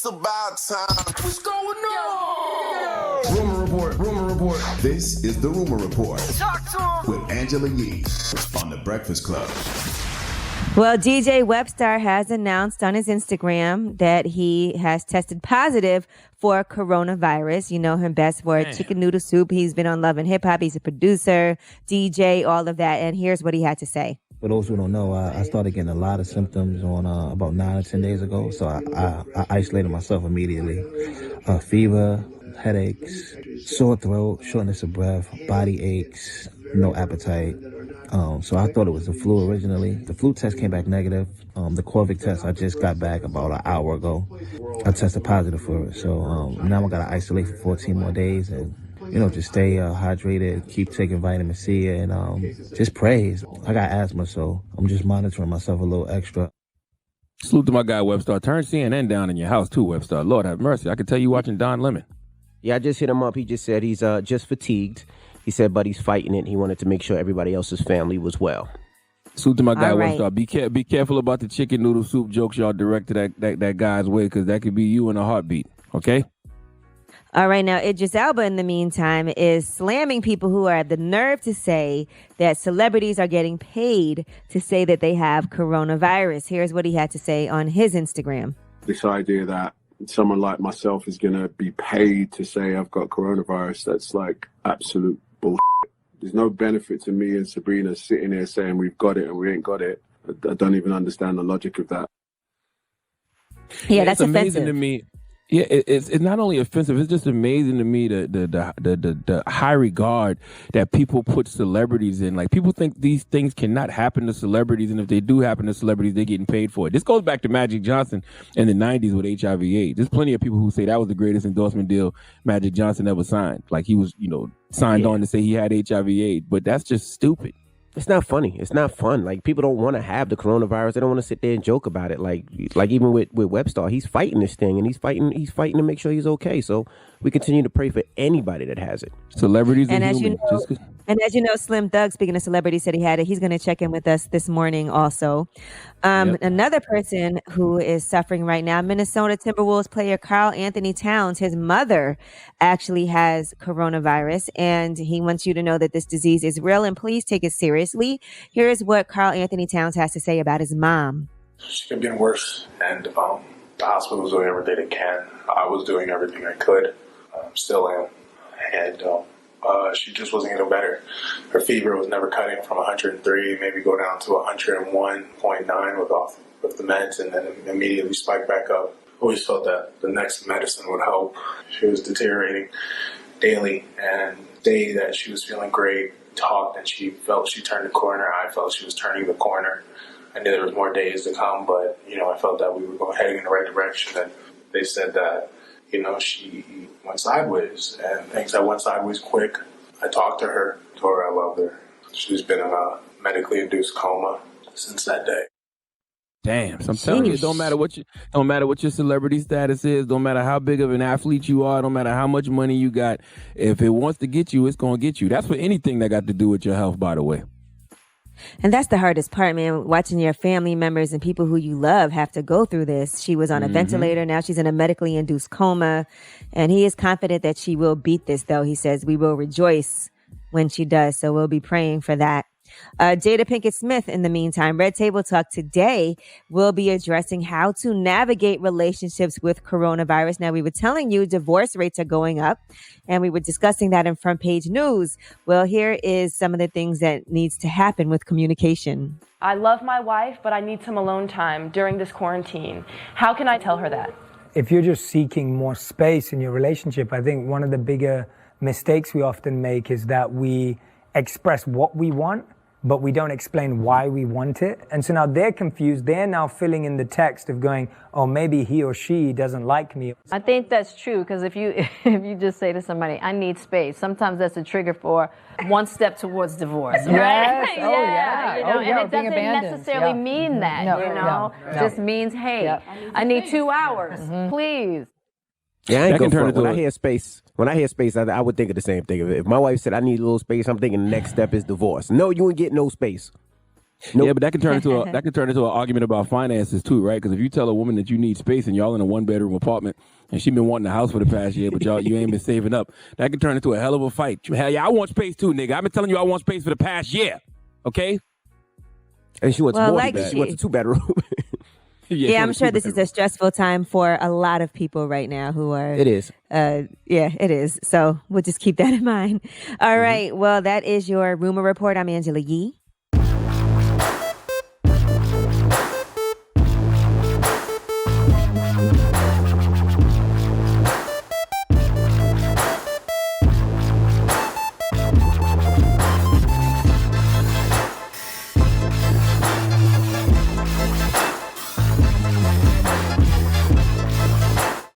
It's about time. What's going on? Rumor report, rumor report. This is the Rumor Report. Talk to him. With Angela Yee on The Breakfast Club. Well, DJ Webstar has announced on his Instagram that he has tested positive for coronavirus. You know him best for chicken noodle soup. He's been on Love and Hip Hop. He's a producer, DJ, all of that. And here's what he had to say. For those who don't know, I started getting a lot of symptoms on about 9 or 10 days ago. So I isolated myself immediately. Fever, headaches, sore throat, shortness of breath, body aches, no appetite. So I thought it was the flu originally. The flu test came back negative. The COVID test I just got back about an hour ago. I tested positive for it. So now I got to isolate for 14 more days and, just stay hydrated, keep taking vitamin C, and just pray. I got asthma, so I'm just monitoring myself a little extra. Salute to my guy, Webstar. Turn CNN down in your house, too, Webstar. Lord have mercy. I can tell you watching Don Lemon. Yeah, I just hit him up. He just said he's just fatigued. He said, but he's fighting it. He wanted to make sure everybody else's family was well. Salute to my guy, right. Webstar. Be careful about the chicken noodle soup jokes y'all directed that guy's way, because that could be you in a heartbeat, okay? All right, now Idris Elba, in the meantime, is slamming people who are the nerve to say that celebrities are getting paid to say that they have coronavirus. Here's what he had to say on his Instagram. This idea that someone like myself is going to be paid to say I've got coronavirus, that's like absolute bullshit. There's no benefit to me and Sabrina sitting here saying we've got it and we ain't got it. I don't even understand the logic of that. Yeah, that's amazing offensive to me. Yeah, it's not only offensive, it's just amazing to me the high regard that people put celebrities in. Like, people think these things cannot happen to celebrities, and if they do happen to celebrities, they're getting paid for it. This goes back to Magic Johnson in the 90s with HIV/AIDS. There's plenty of people who say that was the greatest endorsement deal Magic Johnson ever signed. Like, he was, signed on to say he had HIV/AIDS, but that's just stupid. It's not funny. It's not fun. Like, people don't want to have the coronavirus. They don't want to sit there and joke about it. Like even with Webstar, he's fighting this thing, and he's fighting to make sure he's okay. So we continue to pray for anybody that has it. Celebrities and are as human. you know, Slim Thug, speaking of celebrities, said he had it. He's going to check in with us this morning also. Another person who is suffering right now, Minnesota Timberwolves player Karl-Anthony Towns. His mother actually has coronavirus, and he wants you to know that this disease is real, and please take it seriously. Here is what Karl-Anthony Towns has to say about his mom. She's been getting worse, and the hospital was doing everything they can. I was doing everything I could, still am, and she just wasn't getting better. Her fever was never cutting from 103, maybe go down to 101.9 with the meds, and then immediately spike back up. Always felt that the next medicine would help. She was deteriorating daily, and the day that she was feeling great, talked, and she felt she turned the corner. I felt she was turning the corner. I knew there was more days to come, but I felt that we were heading in the right direction. And they said that she went sideways, and things that went sideways quick. I talked to her, told her I loved her. She's been in a medically induced coma since that day. Damn, so I'm telling you, don't matter what your celebrity status is, don't matter how big of an athlete you are, don't matter how much money you got. If it wants to get you, it's gonna get you. That's for anything that got to do with your health, by the way. And that's the hardest part, man, watching your family members and people who you love have to go through this. She was on a ventilator. Now she's in a medically induced coma. And he is confident that she will beat this, though. He says, we will rejoice when she does. So we'll be praying for that. Jada Pinkett Smith, in the meantime, Red Table Talk today will be addressing how to navigate relationships with coronavirus. Now, we were telling you divorce rates are going up, and we were discussing that in front page news. Well, here is some of the things that needs to happen with communication. I love my wife, but I need some alone time during this quarantine. How can I tell her that? If you're just seeking more space in your relationship, I think one of the bigger mistakes we often make is that we express what we want, but we don't explain why we want it. And so now they're confused. They're now filling in the text of going, oh, maybe he or she doesn't like me. I think that's true, because if you just say to somebody, I need space, sometimes that's a trigger for one step towards divorce, right? Yes. Oh, yeah. And it doesn't necessarily mean that, No. It just means, hey, I need 2 hours, please. Yeah, I ain't going for it. When I hear space, I would think of the same thing. If my wife said I need a little space, I'm thinking the next step is divorce. No, you ain't get no space. Yeah, but that can turn into an argument about finances too, right? Because if you tell a woman that you need space and y'all in a 1-bedroom apartment and she been wanting a house for the past year, but you ain't been saving up, that can turn into a hell of a fight. Hell yeah, I want space too, nigga. I've been telling you I want space for the past year. Okay. And she wants more than that. She wants a 2-bedroom. Yeah, I'm sure this is a stressful time for a lot of people right now who are. It is. Yeah, it is. So we'll just keep that in mind. All right. Well, that is your rumor report. I'm Angela Yee.